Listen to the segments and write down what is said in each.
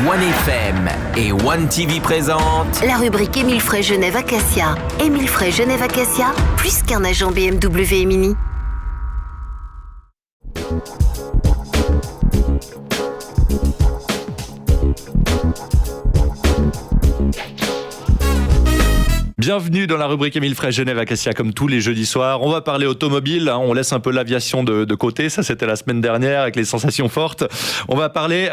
OneFM et One TV présentent La rubrique Émile Frey Genève Acacia. Émile Frey Genève Acacia, plus qu'un agent BMW et Mini. Bienvenue dans la rubrique Émile Frey Genève Acacia, comme tous les jeudis soirs. On va parler automobile, on laisse un peu l'aviation de côté, ça c'était la semaine dernière avec les sensations fortes. On va parler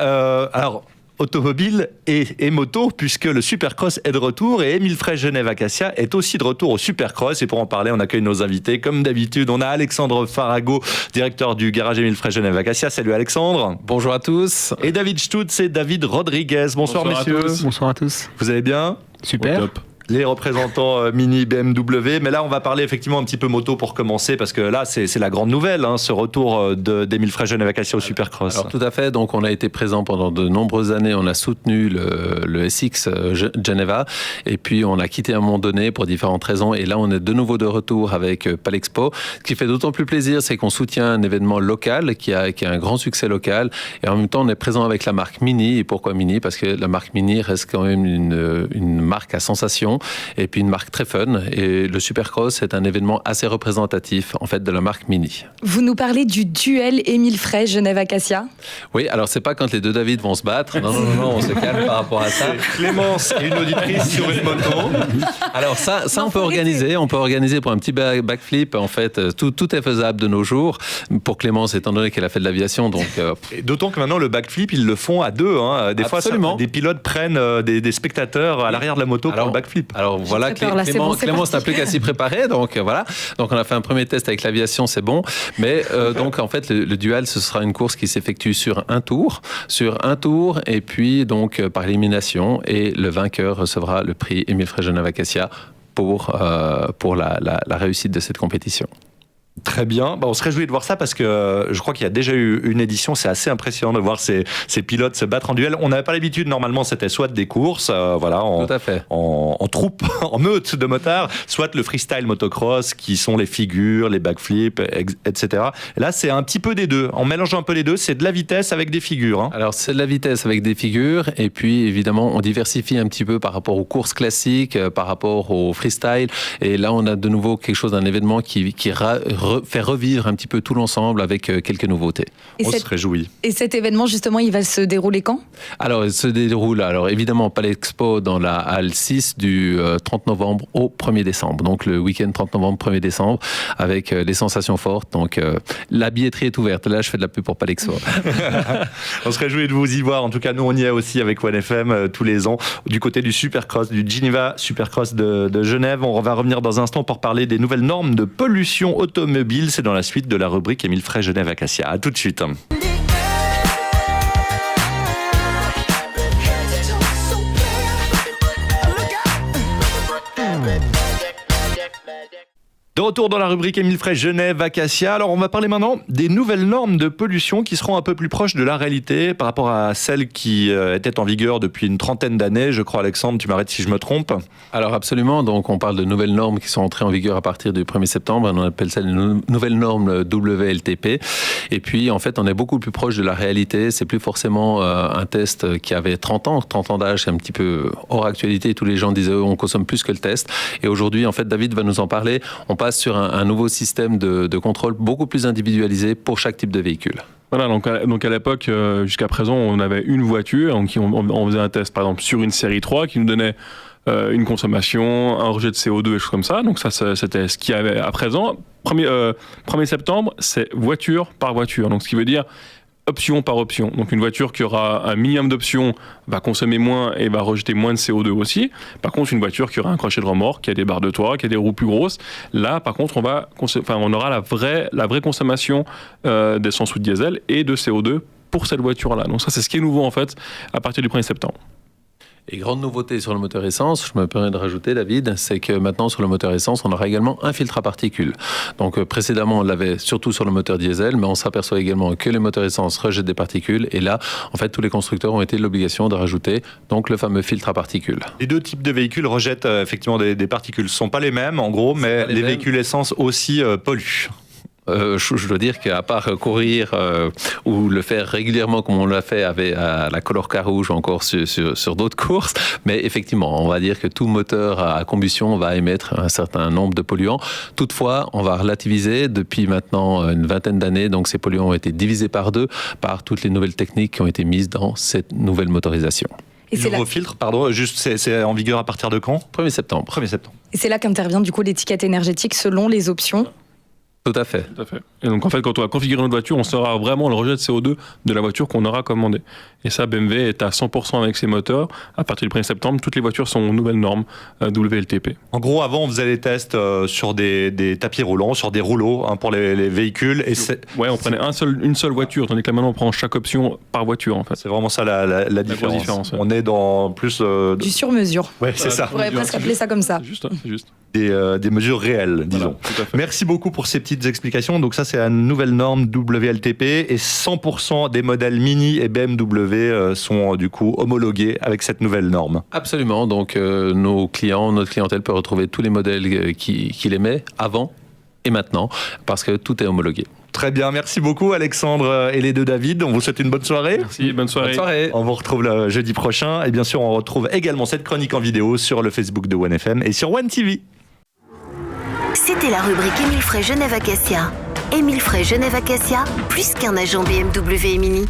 automobile et moto, puisque le Supercross est de retour et Émile Frey Genève Acacia est aussi de retour au Supercross. Et pour en parler, on accueille nos invités. Comme d'habitude, on a Alexandre Farago, directeur du garage Émile Frey Genève Acacia. Salut Alexandre. Bonjour à tous. Et David Stutz et David Rodriguez. Bonsoir messieurs. Bonsoir à tous. Vous allez bien ? Super. Au top. Les représentants Mini BMW, mais là on va parler effectivement un petit peu moto pour commencer, parce que là c'est la grande nouvelle, ce retour d'Émile Frey Genève Acacia au Supercross. Alors tout à fait, donc on a été présent pendant de nombreuses années, on a soutenu le SX Geneva, et puis on a quitté à un moment donné pour différentes raisons, et là on est de nouveau de retour avec Palexpo. Ce qui fait d'autant plus plaisir, c'est qu'on soutient un événement local qui a un grand succès local, et en même temps on est présent avec la marque Mini. Et pourquoi Mini ? Parce que la marque Mini reste quand même une marque à sensation, et puis une marque très fun, et le Supercross est un événement assez représentatif en fait de la marque Mini. Vous nous parlez du duel Émile Frey Genève Acacia. Oui, alors c'est pas quand les deux David vont se battre, non, on se calme par rapport à ça. Clémence et une auditrice sur une moto. Alors ça on peut organiser pour un petit backflip, en fait tout est faisable de nos jours, pour Clémence étant donné qu'elle a fait de l'aviation, donc Et d'autant que maintenant le backflip ils le font à deux, Des Absolument. fois des pilotes prennent des spectateurs à l'arrière de la moto pour le backflip. Alors voilà, Clémence n'a plus qu'à s'y préparer, donc voilà. Donc on a fait un premier test avec l'aviation, c'est bon. Mais donc en fait le duel, ce sera une course qui s'effectue sur un tour, et puis donc par élimination, et le vainqueur recevra le prix Émile Frey Genève Acacia pour la réussite de cette compétition. Très bien. On se réjouit de voir ça, parce que je crois qu'il y a déjà eu une édition. C'est assez impressionnant de voir ces pilotes se battre en duel. On n'avait pas l'habitude. Normalement, c'était soit des courses, Tout à fait. en troupe, en meute de motards, soit le freestyle motocross, qui sont les figures, les backflips, etc. Et là, c'est un petit peu des deux. En mélangeant un peu les deux, c'est de la vitesse avec des figures. Alors, c'est de la vitesse avec des figures, et puis évidemment, on diversifie un petit peu par rapport aux courses classiques, par rapport au freestyle. Et là, on a de nouveau quelque chose, un événement qui faire revivre un petit peu tout l'ensemble avec quelques nouveautés. On se réjouit. Et cet événement, justement, il va se dérouler quand ? Alors, il se déroule, évidemment, Palexpo dans la halle 6 du 30 novembre au 1er décembre. Donc, le week-end 30 novembre, 1er décembre, avec les sensations fortes. Donc, la billetterie est ouverte. Là, je fais de la pub pour Palexpo. On se réjouit de vous y voir. En tout cas, nous, on y est aussi avec OneFM tous les ans, du côté du Supercross, du Geneva Supercross de Genève. On va revenir dans un instant pour parler des nouvelles normes de pollution automobile. C'est dans la suite de la rubrique Émile Frey Genève Acacia. À tout de suite. De retour dans la rubrique Émile Frey Genève Acacia. Alors on va parler maintenant des nouvelles normes de pollution qui seront un peu plus proches de la réalité par rapport à celles qui étaient en vigueur depuis une trentaine d'années. Je crois, Alexandre, tu m'arrêtes si je me trompe. Alors absolument, donc on parle de nouvelles normes qui sont entrées en vigueur à partir du 1er septembre. On appelle ça les nouvelles normes WLTP. Et puis en fait on est beaucoup plus proche de la réalité. C'est plus forcément un test qui avait 30 ans d'âge, c'est un petit peu hors actualité. Tous les gens disaient on consomme plus que le test. Et aujourd'hui en fait David va nous en parler. On passe sur un nouveau système de contrôle beaucoup plus individualisé pour chaque type de véhicule. Voilà, donc à l'époque, jusqu'à présent, on avait une voiture, on faisait un test par exemple sur une série 3 qui nous donnait une consommation, un rejet de CO2 et choses comme ça. Donc ça, c'était ce qu'il y avait à présent. 1er septembre, c'est voiture par voiture. Donc ce qui veut dire option par option. Donc une voiture qui aura un minimum d'options va consommer moins et va rejeter moins de CO2 aussi. Par contre, une voiture qui aura un crochet de remorque, qui a des barres de toit, qui a des roues plus grosses, là par contre on aura la vraie consommation d'essence ou de diesel et de CO2 pour cette voiture-là. Donc ça, c'est ce qui est nouveau en fait à partir du 1er septembre. Et grande nouveauté sur le moteur essence, je me permets de rajouter, David, c'est que maintenant sur le moteur essence, on aura également un filtre à particules. Donc précédemment, on l'avait surtout sur le moteur diesel, mais on s'aperçoit également que les moteurs essence rejettent des particules. Et là, en fait, tous les constructeurs ont été l'obligation de rajouter donc le fameux filtre à particules. Les deux types de véhicules rejettent effectivement des particules. Ce ne sont pas les mêmes, en gros, mais les véhicules essence aussi polluent. Je dois dire qu'à part courir ou le faire régulièrement comme on l'a fait à la Color Car Rouge ou encore sur d'autres courses, mais effectivement, on va dire que tout moteur à combustion va émettre un certain nombre de polluants. Toutefois, on va relativiser depuis maintenant une vingtaine d'années, donc ces polluants ont été divisés par 2 par toutes les nouvelles techniques qui ont été mises dans cette nouvelle motorisation. Et c'est là, Nouveau filtre, pardon, juste c'est en vigueur à partir de quand? 1er septembre. 1er septembre. et c'est là qu'intervient du coup l'étiquette énergétique selon les options. Tout à fait. Tout à fait. Et donc en fait, quand on va configurer notre voiture, on saura vraiment le rejet de CO2 de la voiture qu'on aura commandée. Et ça, BMW est à 100% avec ses moteurs. À partir du 1er septembre, toutes les voitures sont aux nouvelles normes WLTP. En gros, avant, on faisait les tests sur des tapis roulants, sur des rouleaux pour les véhicules. Et Ouais, on prenait une seule voiture, tandis que là maintenant, on prend chaque option par voiture en fait. c'est vraiment ça la grosse différence. différence, ouais. On est dans plus... Du sur-mesure. Ouais, c'est ça. On pourrait presque appeler ça comme ça. C'est juste, c'est juste. Des mesures réelles, disons. Voilà, tout à fait. Merci beaucoup pour ces petites explications. Donc ça, c'est la nouvelle norme WLTP et 100% des modèles Mini et BMW sont du coup homologués avec cette nouvelle norme. Absolument. Donc, notre clientèle peut retrouver tous les modèles qu'il aimait avant et maintenant, parce que tout est homologué. Très bien, merci beaucoup Alexandre et les deux David. On vous souhaite une bonne soirée. Merci, bonne soirée. Bonne soirée. On vous retrouve le jeudi prochain. Et bien sûr, on retrouve également cette chronique en vidéo sur le Facebook de OneFM et sur One TV. C'était la rubrique Émile Frey Genève Acacia. Émile Frey Genève Acacia, plus qu'un agent BMW et Mini.